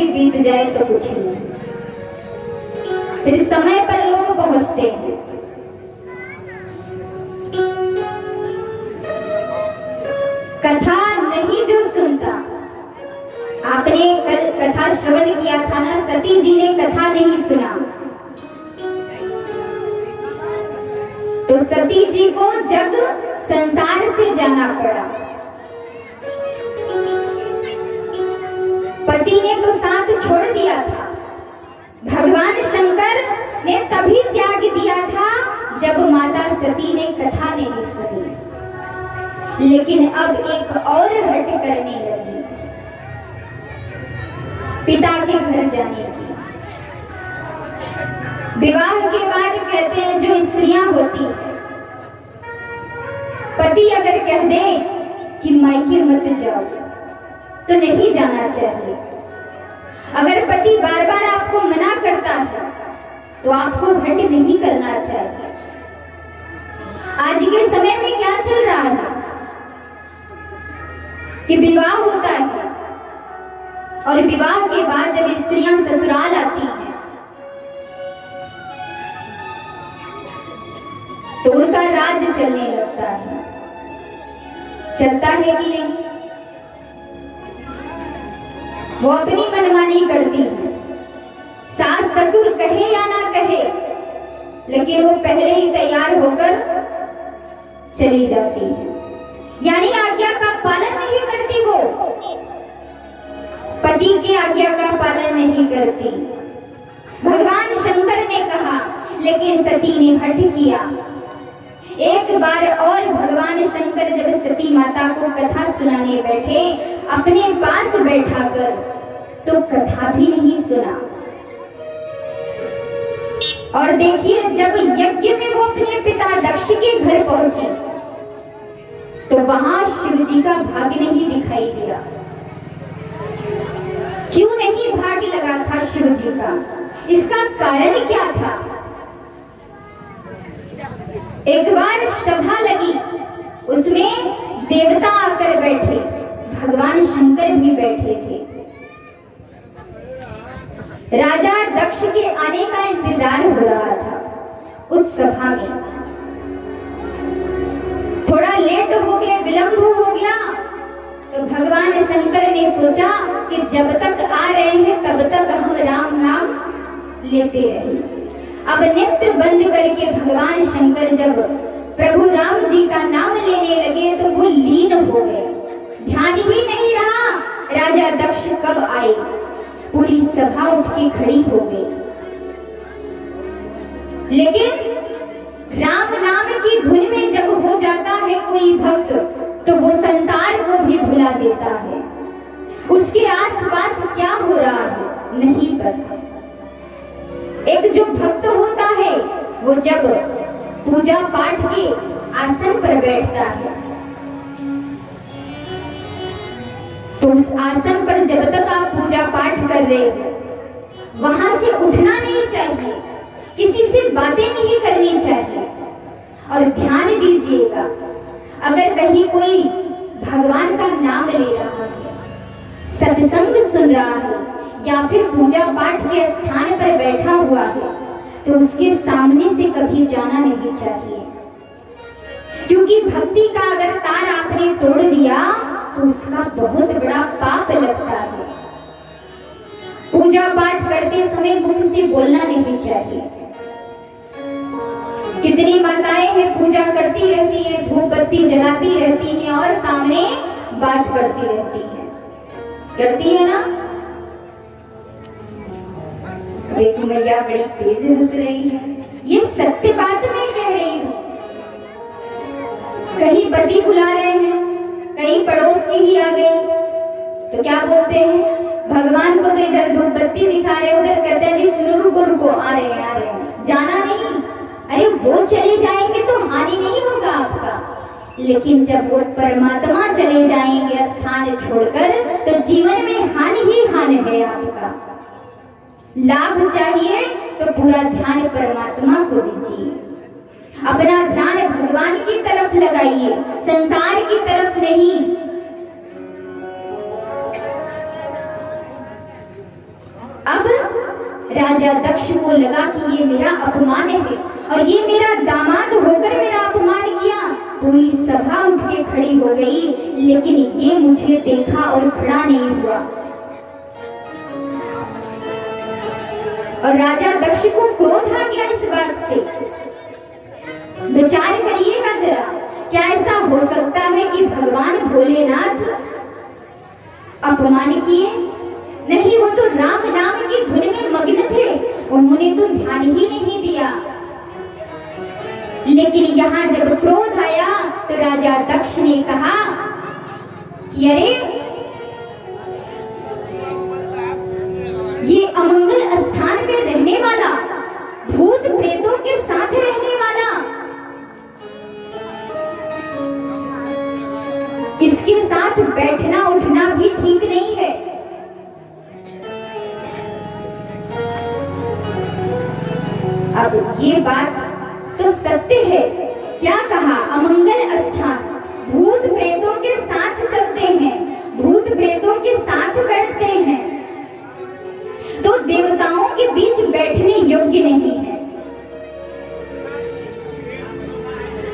बीत जाए तो कुछ नहीं, फिर समय पर लोग पहुंचते हैं। कथा नहीं जो सुनता, आपने कल कथा श्रवण किया था ना, सती जी ने कथा नहीं सुना तो सती जी को जग संसार से जाना पड़ा। पति ने तो साथ छोड़ दिया था, भगवान शंकर ने तभी त्याग दिया था जब माता सती ने कथा नहीं सुनी, लेकिन अब एक और हट करने लगी पिता के घर जाने की। विवाह के बाद कहते हैं जो स्त्रियां होती हैं, पति अगर कह दे कि मायके मत जाओ तो नहीं जाना चाहिए। अगर पति बार बार आपको मना करता है तो आपको हट नहीं करना चाहिए। आज के समय में क्या चल रहा है कि विवाह होता है और विवाह के बाद जब स्त्रियां ससुराल आती हैं तो उनका राज चलने लगता है। चलता है कि नहीं? वो अपनी मनमानी करती है, सास ससुर कहे या ना कहे, लेकिन वो पहले ही तैयार होकर चली जाती है, यानी आज्ञा का पालन नहीं करती। वो पति की आज्ञा का पालन नहीं करती। भगवान शंकर ने कहा, लेकिन सती ने हठ किया। एक बार और भगवान शंकर जब सती माता को कथा सुनाने बैठे, अपने पास बैठाकर, तो कथा भी नहीं सुना। और देखिए, जब यज्ञ में वो अपने पिता दक्ष के घर पहुंची तो वहां शिव जी का भाग नहीं दिखाई दिया। क्यों नहीं भाग लगा था शिव जी का? इसका कारण क्या था? एक बार सभा लगी, उसमें देवता आकर बैठे, भगवान शंकर भी बैठे थे। राजा दक्ष के आने का इंतजार हो रहा था। उस सभा में थोड़ा लेट हो गया, विलंब हो गया, तो भगवान शंकर ने सोचा कि जब तक आ रहे हैं तब तक हम राम नाम लेते रहे। अब नेत्र बंद करके भगवान शंकर जब प्रभु राम जी का नाम लेने लगे तो वो लीन हो गए, ध्यान ही नहीं रहा राजा दक्ष कब आए। पूरी सभा उठ के खड़ी हो गई, लेकिन राम नाम की धुन में जब हो जाता है कोई भक्त तो वो संसार को भी भुला देता है। उसके आसपास क्या हो रहा है नहीं पता। एक जो भक्त होता है वो जब पूजा पाठ के आसन पर बैठता है तो उस आसन पर जब तक आप पूजा पाठ कर रहे हो वहां से उठना नहीं चाहिए, किसी से बातें नहीं करनी चाहिए। और ध्यान दीजिएगा, अगर कहीं कोई भगवान का नाम ले रहा है, सत्संग सुन रहा है या फिर पूजा पाठ के स्थान पर बैठा हुआ है तो उसके सामने से कभी जाना नहीं चाहिए, क्योंकि भक्ति का अगर तार आपने तोड़ दिया तो उसका बहुत बड़ा पाप लगता है। पूजा पाठ करते समय मुख से बोलना नहीं चाहिए। कितनी माताएं हैं पूजा करती रहती है, धूप बत्ती जलाती रहती हैं और सामने बात करती रहती हैं, करती है ना? एक मैया बड़ी तेज हंस रही है, ये सत्य बात मैं कह रही हूँ। कहीं पति बुला रहे हैं, कहीं पड़ोस की ही आ गई तो क्या बोलते हैं, भगवान को तो इधर धूप बत्ती दिखा रहे, उधर कहते हैं जी सुनो रुको रुको आ रहे हैं, जाना नहीं। अरे वो चले जाएंगे तो हानि नहीं होगा आपका, लेकिन जब वो परमात्मा चले जाएंगे स्थान छोड़कर तो जीवन में हानि ही हानि है आपका। लाभ चाहिए तो पूरा ध्यान परमात्मा को दीजिए, अपना ध्यान भगवान की तरफ लगाइए, संसार की तरफ नहीं। राजा दक्ष को लगा कि ये मेरा अपमान है और ये मेरा दामाद होकर मेरा अपमान किया। पूरी सभा उठ के खड़ी हो गई, लेकिन ये मुझे देखा और खड़ा नहीं हुआ। और राजा दक्ष को क्रोध आ गया इस बात से। विचार करिएगा जरा, क्या ऐसा हो सकता है कि भगवान भोलेनाथ अपमान किए? नहीं, वो तो राम नाम की धुन में मग्न थे, उन्होंने तो ध्यान ही नहीं दिया। लेकिन यहाँ जब क्रोध आया तो राजा दक्ष ने कहा कि अरे ये अमंगल स्थान पे रहने वाला, भूत प्रेतों के साथ रहने वाला, इसके साथ बैठना उठना भी ठीक नहीं है। अब ये बात तो सत्य है। क्या कहा? अमंगल स्थान, भूत प्रेतों के साथ चलते हैं, भूत प्रेतों के साथ बैठते हैं, तो देवताओं के बीच बैठने योग्य नहीं है।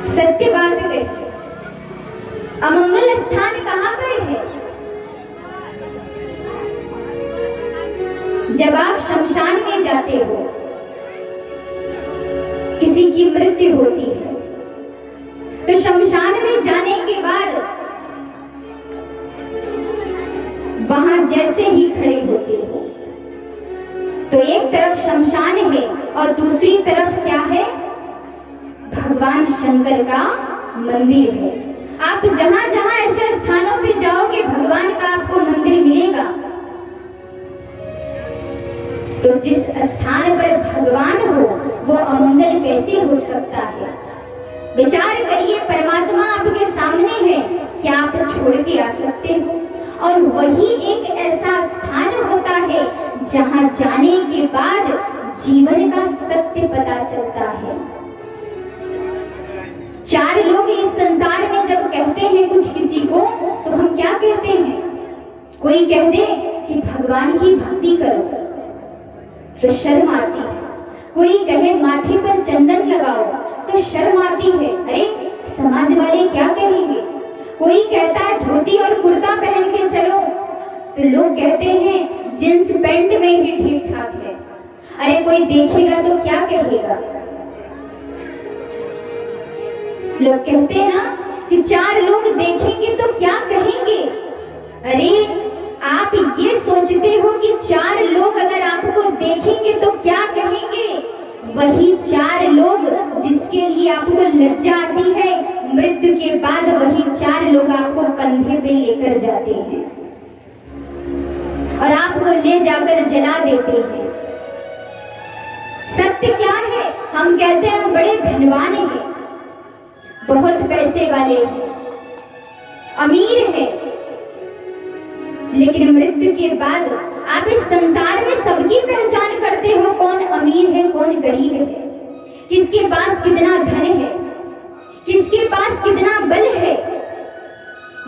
सत्य बात है। अमंगल स्थान कहां पर है? जब आप शमशान में जाते हो, किसी की मृत्यु होती है, तो शमशान में जाने के बाद वहां जैसे ही खड़े होते हो तो एक तरफ शमशान है और दूसरी तरफ क्या है? भगवान शंकर का मंदिर है। आप जहां जहां ऐसे स्थानों पे जाओगे भगवान का आपको मंदिर मिलेगा। तो जिस स्थान पर भगवान हो वो अमंगल कैसे हो सकता है? विचार करिए, परमात्मा आपके सामने है, क्या आप छोड़ के आ सकते हो? और वही एक ऐसा स्थान होता है जहां जाने के बाद जीवन का सत्य पता चलता है। चार लोग इस संसार में जब कहते हैं कुछ किसी को, तो हम क्या कहते हैं? कोई कह दे कि भगवान की भक्ति करो तो शर्म आती है, कोई कहे माथे पर चंदन लगाओ तो शर्म आती है, अरे समाज वाले क्या कहेंगे। कोई कहता है धोती और कुर्ता पहन के चलो, तो लोग कहते हैं जींस पैंट में ही ठीक ठाक है, अरे कोई देखेगा तो क्या कहेगा। लोग कहते हैं ना कि चार लोग देखेंगे तो क्या कहेंगे। अरे आप ये सोचते हो कि चार लोग अगर आपको देखेंगे तो क्या कहेंगे? वही चार लोग जिसके लिए आपको लज्जा आती है, मृत्यु के बाद वही चार लोग आपको कंधे पे लेकर जाते हैं और आपको ले जाकर जला देते हैं। सत्य क्या है? हम कहते हैं हम बड़े धनवान हैं, बहुत पैसे वाले हैं, अमीर हैं, लेकिन मृत्यु के बाद आप इस संसार में सबकी पहचान करते हो, कौन अमीर है कौन गरीब है, किसके पास कितना धन है, किसके पास कितना बल है।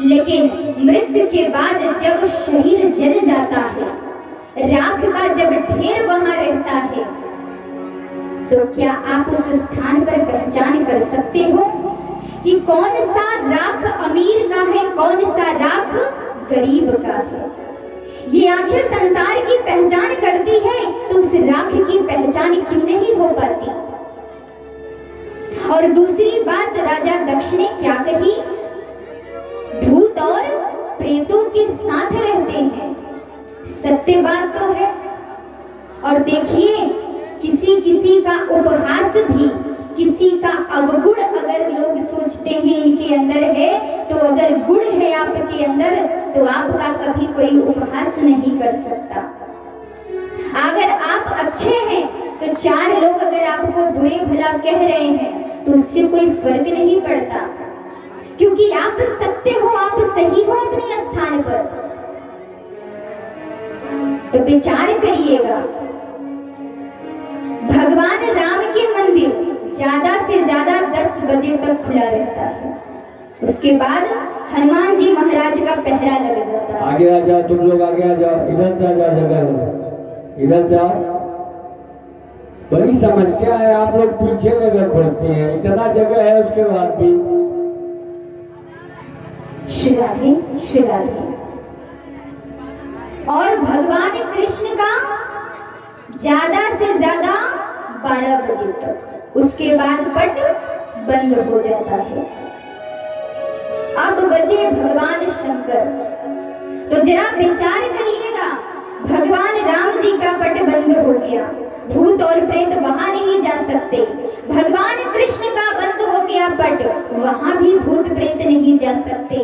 लेकिन मृत्यु के बाद जब शरीर जल जाता है, राख का जब ढेर वहां रहता है, तो क्या आप उस स्थान पर पहचान कर सकते हो कि कौन सा राख अमीर का है, कौन सा राख गरीब का है? ये आखिर संसार की पहचान करती है, तो उस राख की पहचान क्यों नहीं हो पाती? और दूसरी बात राजा दक्ष ने क्या कही? भूत और प्रेतों के साथ रहते हैं। सत्य बात तो है। और देखिए, किसी किसी का उपहास भी, किसी का अवगुण अगर लोग सोचते हैं इनके अंदर है, तो अगर गुण है आपके अंदर तो आपका कभी कोई उपहास नहीं कर सकता। अगर आप अच्छे हैं तो चार लोग अगर आपको बुरे भला कह रहे हैं तो उससे कोई फर्क नहीं पड़ता, क्योंकि आप सत्य हो, आप सही हो अपने स्थान पर। तो विचार करिएगा, भगवान राम के मंदिर ज्यादा से ज्यादा 10 बजे तक खुला रहता है, उसके बाद हनुमान जी महाराज का पहरा लग जाता है। आगे आ जाओ, तुम लोग आगे आ जाओ, इधर से आ जाओ, जगह इधर से आओ, बड़ी समस्या है, आप लोग पीछे जगह खोलते हैं, इतना जगह है उसके बाद भी। श्री राधे श्री राधे। और भगवान कृष्ण का ज्यादा से ज्यादा 12 बजे तक, उसके बाद पट बंद हो जाता है। अब बचे भगवान शंकर, तो जरा विचार करिएगा, भगवान राम जी का पट बंद हो गया, भूत और प्रेत वहां नहीं जा सकते। भगवान कृष्ण का बंद हो गया पट, वहां भी भूत प्रेत नहीं जा सकते।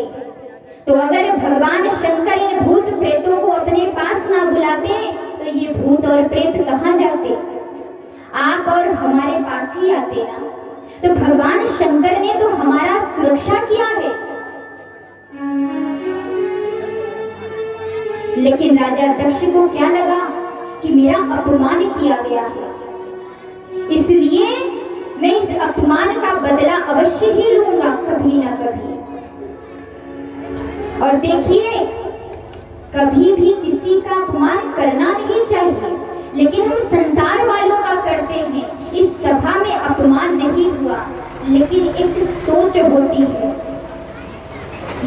तो अगर भगवान शंकर इन भूत प्रेतों को अपने पास ना बुलाते तो ये भूत और प्रेत कहां जाते? आप और हमारे पास ही आते ना। तो भगवान शंकर ने तो हमारा सुरक्षा किया है। लेकिन राजा दक्ष को क्या लगा कि मेरा अपमान किया गया है, इसलिए मैं इस अपमान का बदला अवश्य ही लूंगा कभी ना कभी। और देखिए, कभी भी किसी का अपमान करना नहीं चाहिए, लेकिन हम संसार वालों का करते हैं। इस सभा में अपमान नहीं हुआ, लेकिन एक सोच होती है।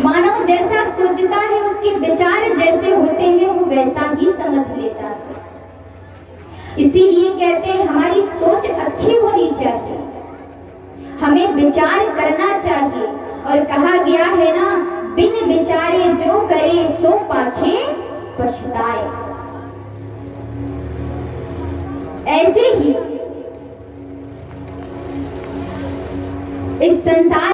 मानव जैसा सोचता है, उसके विचार जैसे होते हैं, वो वैसा ही समझ लेता है। इसीलिए कहते हैं हमारी सोच अच्छी होनी चाहिए, हमें विचार करना चाहिए। और कहा गया है ना, बिन विचारे जो करे सो पाछे पछताए। ऐसे ही इस संसार